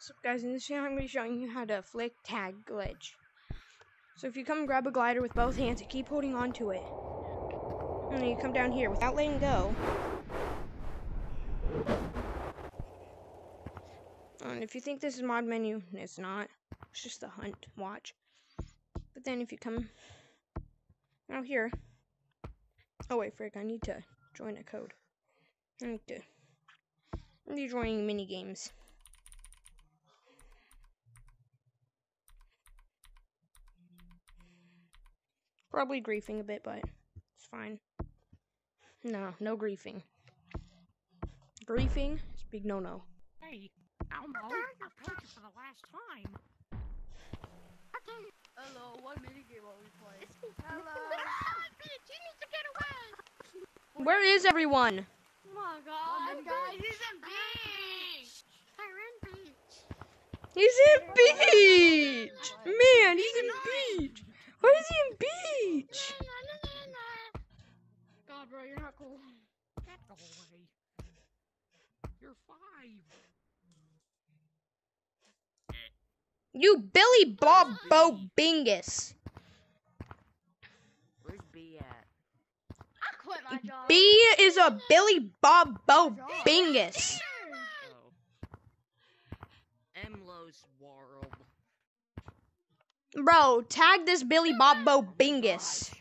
What's up, guys? In this video, I'm going to be showing you how to flick tag glitch. So if you come and grab a glider with both hands and keep holding on to it, and then you come down here without letting go. And if you think this is mod menu, it's not. It's just the hunt. Watch. But then if you come out here, oh wait, frick! I need to join a code. I'm joining mini games. Probably griefing a bit, but it's fine. No griefing. Griefing is a big no-no. Hey, Elmo, I told you for the last time. Hello, what minigame are we playing? Hello. Bitch, you need to get away. Where is everyone? Oh my god, guys, he's in beach! They're in beach. He's in beach! Man, he's in beach! Why is he in beach? God, bro, you're not cool. Get away. You're 5. You Billy Bob Bo Bingus. Where's B at? I quit my job. B is a Billy Bob Bo Bingus. Oh. Emlo's world. Bro, tag this Billy Bob Bo Bingus.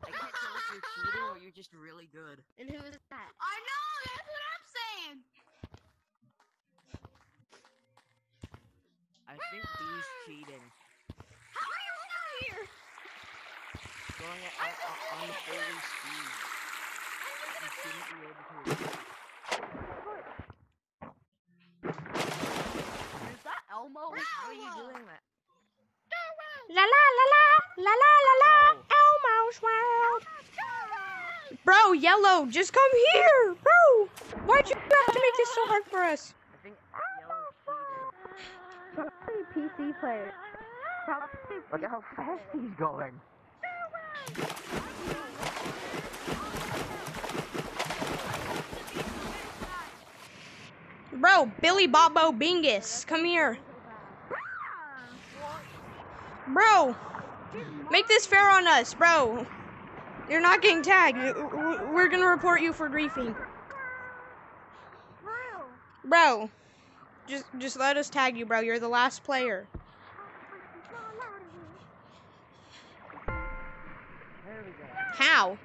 I can't tell if you're cheating or you're just really good. And who is that? I know, that's what I'm saying. I think B's cheating. How are you still here? Going on the holy speed. You shouldn't be able to. Is that Elmo? How are you doing that? La la la la la la la la. Elmo's world. Bro, Yellow, just come here, bro. Why'd you have to make this so hard for us? I think Yellow's cheating. PC player. Look at how fast he's going. Bro, Billy Bob Bo Bingus, come here. Bro, make this fair on us, bro. You're not getting tagged. We're gonna report you for griefing. Bro, just let us tag you, bro. You're the last player. There we go. How?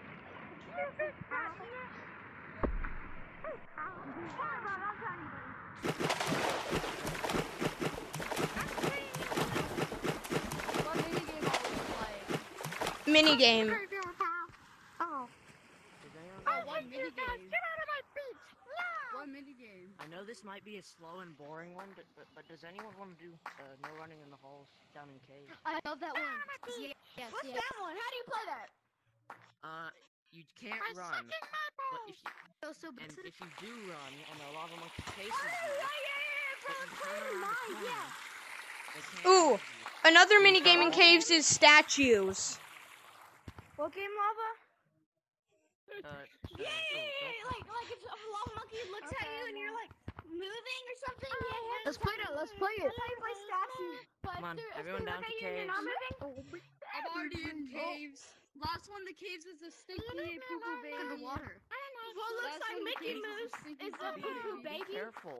What minigame are we playing? Minigame. Oh. Does anyone Oh, one minigame. Get out of my beach. No. One minigame. I know this might be a slow and boring one, but does anyone want to do no running in the halls down in cave? I love that one. Yes, What's yes. that one? How do you play that? You can't I'm run, sucking my but balls. if you do run and the lava monkey chases Yeah, you, yeah, but you turn around the corner, they can't Ooh, catch you. another minigame in caves is statues. What game, Lava? Yeah, like if a lava monkey looks at you and you're like moving or something. Yeah. Let's play it. Let's play it. That's how you play statue. But Come on, if everyone they down look to at you and you're not caves. moving. I'm already in caves. Last one, the caves is the stinky poo-poo baby. In the water. What looks Last like one, the Mickey caves Mouse stinky is the poo-poo poo-poo Be baby. careful,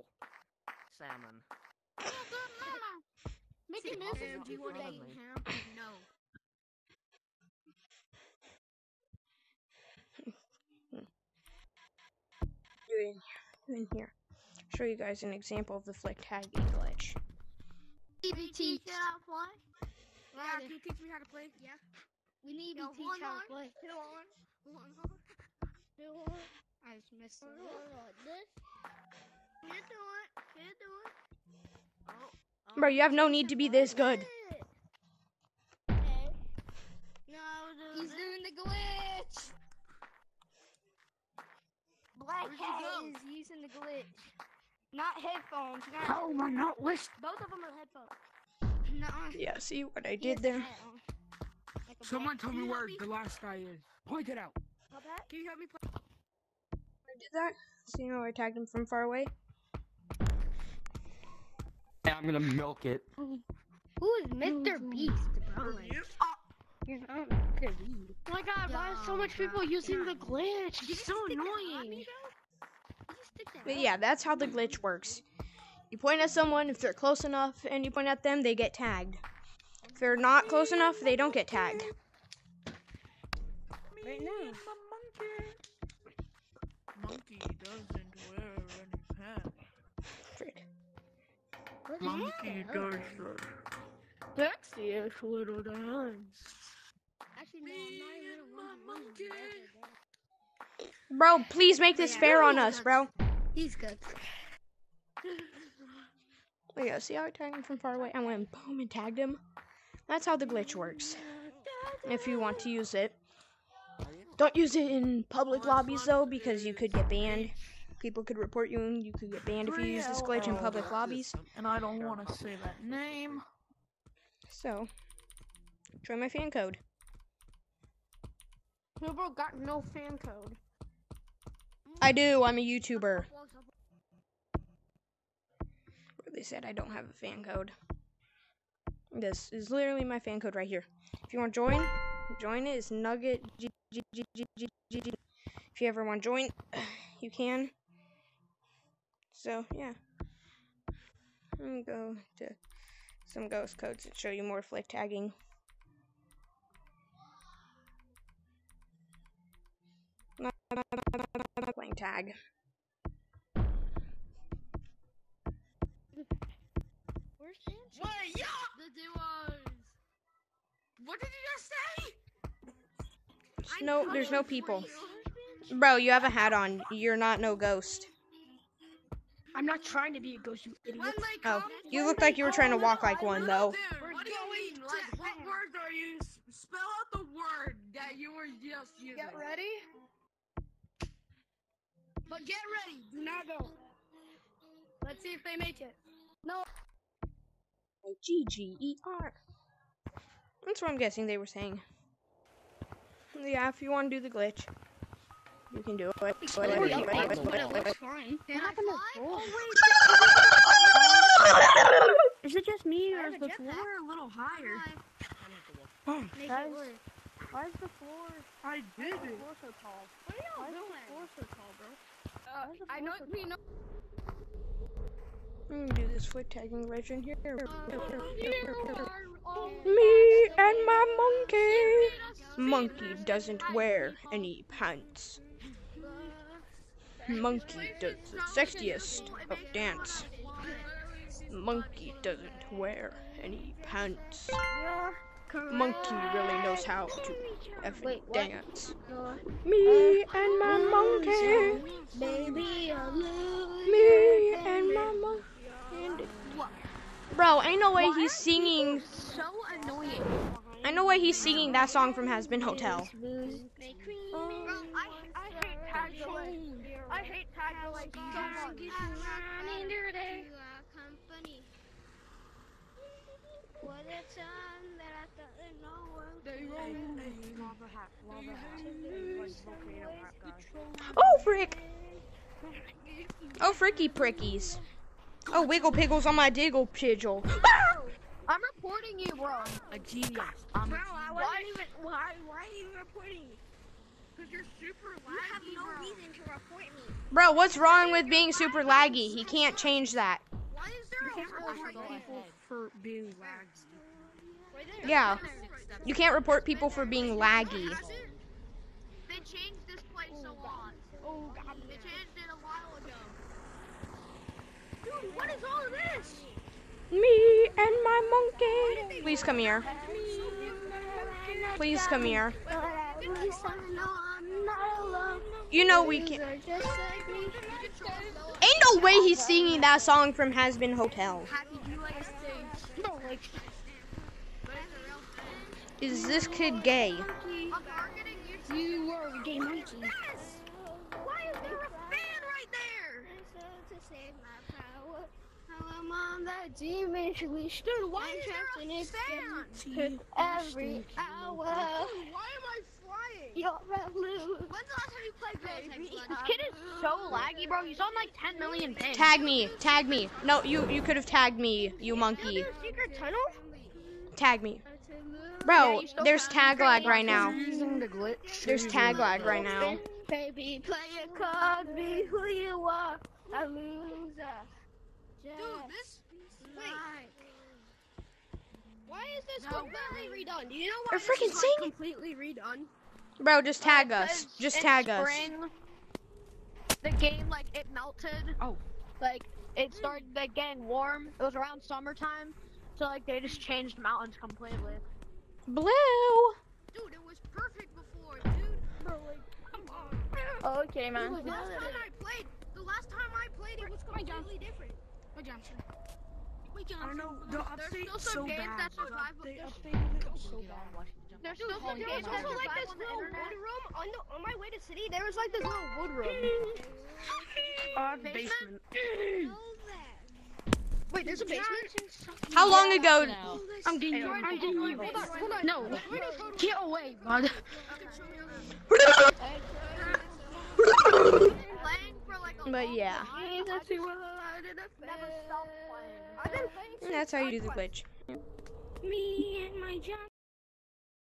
salmon. Mickey Mouse is Do you want to eat ham? No. In here. Show you guys an example of the flick tagging glitch. Teach how to play? Yeah, can you teach me how to play? Yeah. We need Yo, to teach how to play. Hit on. I just missed it. This. Can't do it. Can't do it. Bro, you have no need to be this good. Okay. No, He's doing the glitch. Black Where'd Cat he is using the glitch. Not headphones. Oh my not list. Both of them are headphones. No. Yeah, see what I He did has a there? hat on. Like a Someone black- tell Can me you help where the last guy is. Point it out. Help that? Can you help me play? I did that. See how I tagged him from far away? Yeah, I'm gonna milk it. Who is Mr. Beast, bro? You're not Mr. Beast. Oh my god, why are so much people using the glitch? It's so annoying. But yeah, that's how the glitch works. You point at someone, if they're close enough, and you point at them, they get tagged. If they're not close enough, they don't get tagged. Right now. Monkey doesn't wear any pants. Frick. Monkey does that. Sexiest little dance. Actually, no, I'm not even a monkey. Bro, please make this fair on us, bro. He's good. Wait, yeah, see how I tagged him from far away? I went boom and tagged him. That's how the glitch works. If you want to use it. Don't use it in public lobbies though, because you could get banned. People could report you and you could get banned if you use this glitch in public lobbies. And I don't want to say that name. So, try my fan code. Bro got no fan code. I do, I'm a YouTuber. They said I don't have a fan code. This is literally my fan code right here. If you want to join it. It's Nugget G. If you ever want to join, you can. So yeah, let me go to some ghost codes that show you more flick tagging. Not playing tag. Where's Stan? Wait, yeah! The duos. What did you just say? There's no people. Bro, you have a hat on. You're not no ghost. I'm not trying to be a ghost, you idiot. Oh, you look like you were trying to walk like one though. Dude, what do you mean? Like, what word are you? Spell out the word that you were just using. Get ready. But get ready. Do not go. Let's see if they make it. No. GGER. That's what I'm guessing they were saying. Yeah, if you want to do the glitch, you can do it. But it looks fine. What happened to Thor? Is it just me, or is the floor a little higher? Make it work. Why is the floor? I did it. Floor so tall? What are Why y'all is the doing? floor so tall, bro? I know. We know. I'm gonna do this foot tagging glitch in here. Oh, Me and my monkey. Monkey doesn't wear any pants. Monkey does the sexiest of dance. Monkey doesn't wear any pants. Monkey really knows how to effing dance. Me and my monkey. baby, Me and my monkey. Bro, ain't no way he's singing. So annoying. I know why he's singing that song from Has Been Hotel. I hate tag delay. I hate tag delay so much. Oh, frick! Oh, fricky prickies. Oh, wiggle piggles on my diggle pidgel. I'm reporting you, bro. A genius. Bro, I wasn't even. Why are you reporting me? Because you're super laggy, You have no bro. reason to report me. Bro, what's wrong with being super laggy? He can't change that. Why is there a report people for being laggy? Yeah. You can't report people for being laggy. They changed this place a lot. Oh, God. They changed it a while ago. Dude, what is all of this? Me and my monkey. Please come here. Please come here. You know we can. Ain't no way he's singing that song from Has Been Hotel. Happy, do you like stage? No, like. Is this kid gay? I'm targeting you. You were a gay monkey. Why is there a fan right there? Tell him I'm that demon. We stood one chance and it's every hour. Why am I flying? You're a lose. When's the last time you played Baby? This kid is so laggy, bro. He's on like 10 million pings. Tag me. Tag me. No, you could have tagged me, you monkey. Secret tunnel? Tag me. Yeah, Bro, you still there's found tag me. lag right now. Using the glitch. There's tag lag right now. Baby, play your cards, be who you are. A loser. Dude, this. Wait. Why is this completely redone? Do you know They're why freaking this is like singing. completely redone? Bro, just tag us. Because Just in tag us. spring, the game, like, it melted. Oh. Like, it started, like, getting warm. It was around summertime. So, like, they just changed mountains completely. Blue. Dude, it was perfect before, dude. Bro, like, come on. Okay, man. The last time I played, it was completely different. Wait, Johnson. I don't know. The update still so some games bad. that survive They with updated it so bad. There's still some there games was that also like survive this on the little internet. wood room on my way to city. There was like this little wood room. Basement. Wait, there's a basement. How long ago? I'm getting you. I'm getting you. Hold on. No. Get away, bud. Playing for like a But long yeah, time. Never stopped playing. I've been playing since that's how you do the glitch. Me and my John.